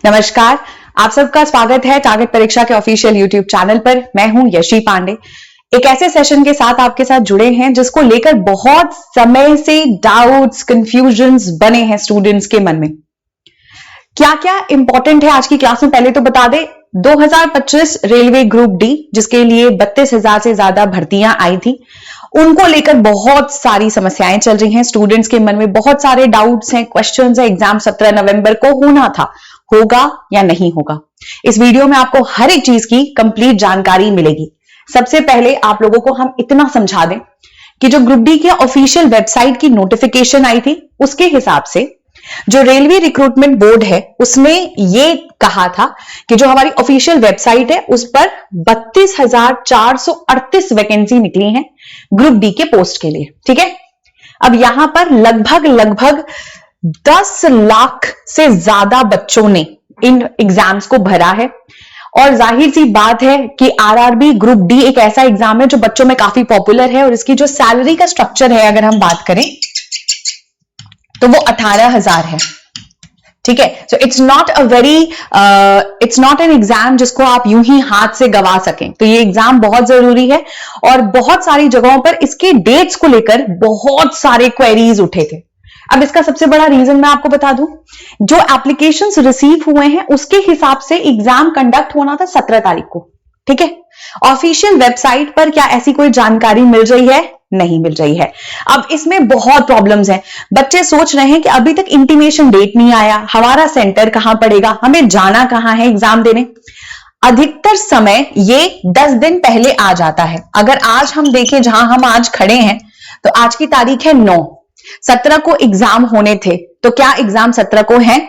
नमस्कार, आप सबका स्वागत है टारगेट परीक्षा के ऑफिशियल यूट्यूब चैनल पर। मैं हूं यशी पांडे। एक ऐसे सेशन के साथ आपके साथ जुड़े हैं जिसको लेकर बहुत समय से डाउट्स, कंफ्यूजन्स बने हैं स्टूडेंट्स के मन में। क्या क्या इंपॉर्टेंट है आज की क्लास में पहले तो बता दें। 2025 रेलवे ग्रुप डी जिसके लिए 32,000 से ज्यादा भर्तियां आई थी, उनको लेकर बहुत सारी समस्याएं चल रही हैं। स्टूडेंट्स के मन में बहुत सारे डाउट्स हैं, क्वेश्चंस हैं। एग्जाम 17 नवंबर को होना था, होगा या नहीं होगा। इस वीडियो में आपको हर एक चीज की कंप्लीट जानकारी मिलेगी। सबसे पहले आप लोगों को हम इतना समझा दें कि जो ग्रुप डी के ऑफिशियल वेबसाइट की नोटिफिकेशन आई थी, उसके हिसाब से जो रेलवे रिक्रूटमेंट बोर्ड है उसने ये कहा था कि जो हमारी ऑफिशियल वेबसाइट है उस पर 32,438 वैकेंसी निकली हैं ग्रुप डी के पोस्ट के लिए। ठीक है, अब यहां पर लगभग 10 लाख से ज्यादा बच्चों ने इन एग्जाम्स को भरा है। और जाहिर सी बात है कि आरआरबी ग्रुप डी एक ऐसा एग्जाम है जो बच्चों में काफी पॉपुलर है। और इसकी जो सैलरी का स्ट्रक्चर है, अगर हम बात करें तो वो 18,000 है। ठीक है, so it's not an exam जिसको आप यूं ही हाथ से गवा सकें। तो ये एग्जाम बहुत जरूरी है और बहुत सारी जगहों पर इसके डेट्स को लेकर बहुत सारे क्वेरीज उठे थे। अब इसका सबसे बड़ा रीजन मैं आपको बता दूं, जो एप्लीकेशंस रिसीव हुए हैं उसके हिसाब से एग्जाम कंडक्ट होना था 17 तारीख को। ठीक है, ऑफिशियल वेबसाइट पर क्या ऐसी कोई जानकारी मिल रही है? नहीं मिल रही है। अब इसमें बहुत प्रॉब्लम्स हैं। बच्चे सोच रहे हैं कि अभी तक इंटीमेशन डेट नहीं आया, हमारा सेंटर कहां पड़ेगा, हमें जाना कहां है एग्जाम देने। अधिकतर समय ये 10 दिन पहले आ जाता है। अगर आज हम देखें जहां हम आज खड़े हैं तो आज की तारीख है 9, 17 को एग्जाम होने थे। तो क्या एग्जाम 17 को है?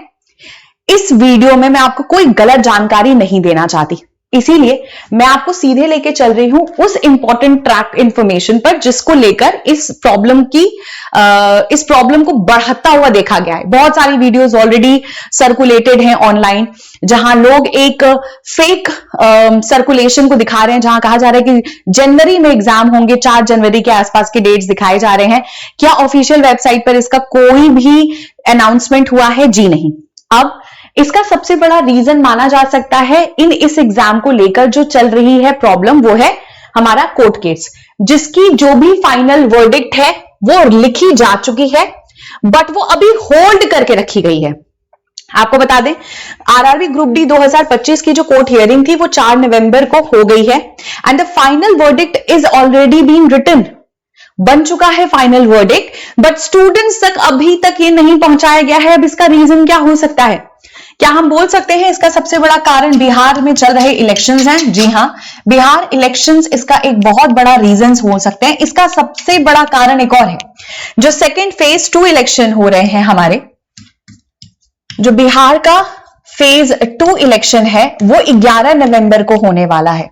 इस वीडियो में मैं आपको कोई गलत जानकारी नहीं देना चाहती, इसीलिए मैं आपको सीधे लेके चल रही हूं उस इंपॉर्टेंट ट्रैक इंफॉर्मेशन पर जिसको लेकर इस प्रॉब्लम को बढ़ता हुआ देखा गया है। बहुत सारी वीडियोस ऑलरेडी सर्कुलेटेड हैं ऑनलाइन, जहां लोग एक फेक सर्कुलेशन को दिखा रहे हैं, जहां कहा जा रहा है कि जनवरी में एग्जाम होंगे। 4 जनवरी के आसपास के डेट्स दिखाए जा रहे हैं। क्या ऑफिशियल वेबसाइट पर इसका कोई भी अनाउंसमेंट हुआ है? जी नहीं। अब इसका सबसे बड़ा रीजन माना जा सकता है इस एग्जाम को लेकर जो चल रही है प्रॉब्लम, वो है हमारा कोर्ट केस, जिसकी जो भी फाइनल वर्डिक्ट है वो लिखी जा चुकी है, बट वो अभी होल्ड करके रखी गई है। आपको बता दें, आरआरबी ग्रुप डी 2025 की जो कोर्ट हियरिंग थी वो 4 नवंबर को हो गई है and the final verdict is already been written. बन चुका है फाइनल वर्डिक्ट, बट स्टूडेंट्स तक अभी तक ये नहीं पहुंचाया गया है। अब इसका रीजन क्या हो सकता है? क्या हम बोल सकते हैं इसका सबसे बड़ा कारण बिहार में चल रहे इलेक्शंस हैं? जी हां, बिहार इलेक्शंस इसका एक बहुत बड़ा रीजन हो सकते हैं। इसका सबसे बड़ा कारण एक और है, जो सेकेंड फेज 2 इलेक्शन हो रहे हैं हमारे, जो बिहार का फेज 2 इलेक्शन है वो 11 नवंबर को होने वाला है।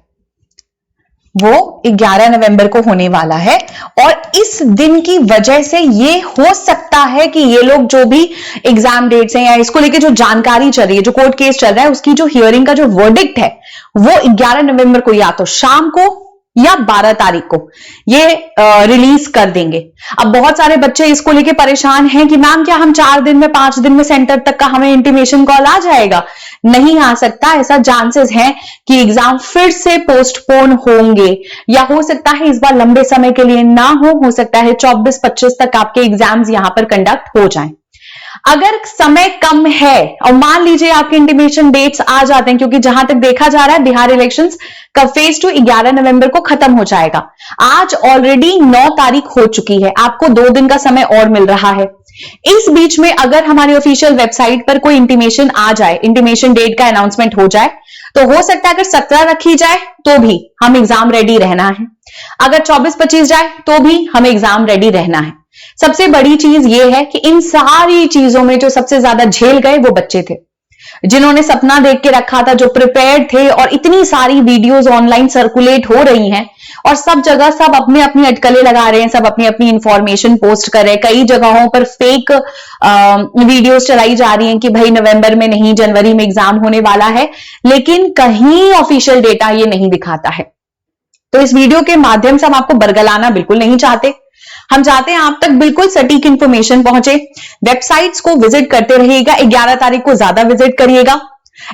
वो 11 नवंबर को होने वाला है और इस दिन की वजह से ये हो सकता है कि ये लोग जो भी एग्जाम डेट्स हैं या इसको लेके जो जानकारी चल रही है, जो कोर्ट केस चल रहा है, उसकी जो हियरिंग का जो वर्डिक्ट है वो 11 नवंबर को या तो शाम को या 12 तारीख को ये रिलीज कर देंगे। अब बहुत सारे बच्चे इसको लेके परेशान हैं कि मैम क्या हम 4 दिन में 5 दिन में सेंटर तक का हमें इंटीमेशन कॉल आ जाएगा? नहीं आ सकता। ऐसा चांसेस है कि एग्जाम फिर से पोस्टपोन होंगे या हो सकता है इस बार लंबे समय के लिए ना हो सकता है 24-25 तक आपके एग्जाम्स यहां पर कंडक्ट हो जाएं। अगर समय कम है और मान लीजिए आपके इंटीमेशन डेट्स आ जाते हैं, क्योंकि जहां तक देखा जा रहा है बिहार इलेक्शंस का फेज 2 11 नवंबर को खत्म हो जाएगा। आज ऑलरेडी 9 तारीख हो चुकी है, आपको 2 दिन का समय और मिल रहा है। इस बीच में अगर हमारी ऑफिशियल वेबसाइट पर कोई इंटीमेशन आ जाए, इंटीमेशन डेट का अनाउंसमेंट हो जाए, तो हो सकता है अगर 17 रखी जाए तो भी हम एग्जाम रेडी रहना है, अगर 24-25 जाए तो भी हमें एग्जाम रेडी रहना है। सबसे बड़ी चीज यह है कि इन सारी चीजों में जो सबसे ज्यादा झेल गए वो बच्चे थे, जिन्होंने सपना देख के रखा था, जो प्रिपेयर्ड थे। और इतनी सारी वीडियोस ऑनलाइन सर्कुलेट हो रही हैं और सब जगह सब अपने अपनी अटकलें लगा रहे हैं, सब अपनी अपनी इंफॉर्मेशन पोस्ट कर रहे हैं। कई जगहों पर फेक वीडियोस चलाई जा रही हैं कि भाई नवंबर में नहीं जनवरी में एग्जाम होने वाला है, लेकिन कहीं ऑफिशियल डेटा ये नहीं दिखाता है। तो इस वीडियो के माध्यम से हम आपको बरगलाना बिल्कुल नहीं चाहते। हम चाहते हैं आप तक बिल्कुल सटीक इंफॉर्मेशन पहुंचे। वेबसाइट्स को विजिट करते रहिएगा, 11 तारीख को ज्यादा विजिट करिएगा।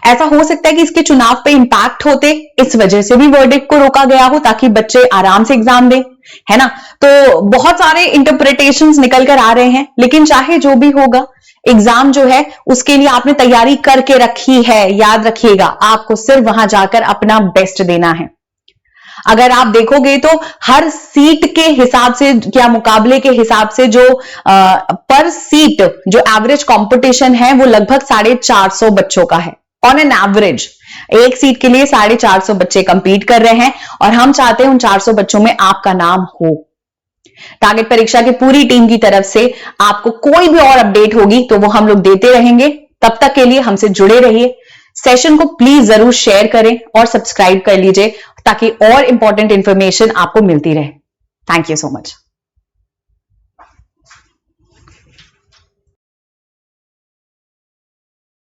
ऐसा हो सकता है कि इसके चुनाव पे इंपैक्ट होते, इस वजह से भी वर्डिक्ट को रोका गया हो ताकि बच्चे आराम से एग्जाम दें, है ना। तो बहुत सारे इंटरप्रिटेशंस निकल कर आ रहे हैं, लेकिन चाहे जो भी होगा, एग्जाम जो है उसके लिए आपने तैयारी करके रखी है। याद रखिएगा, आपको सिर्फ वहां जाकर अपना बेस्ट देना है। अगर आप देखोगे तो हर सीट के हिसाब से या मुकाबले के हिसाब से जो पर सीट जो एवरेज कंपटीशन है वो लगभग 450 बच्चों का है। ऑन एन एवरेज एक सीट के लिए 450 बच्चे कंपीट कर रहे हैं और हम चाहते हैं उन 400 बच्चों में आपका नाम हो। टारगेट परीक्षा की पूरी टीम की तरफ से आपको कोई भी और अपडेट होगी तो वो हम लोग देते रहेंगे। तब तक के लिए हमसे जुड़े रहिए। सेशन को प्लीज जरूर शेयर करें और सब्सक्राइब कर लीजिए ताकि और इंपॉर्टेंट इंफॉर्मेशन आपको मिलती रहे। Thank you so much.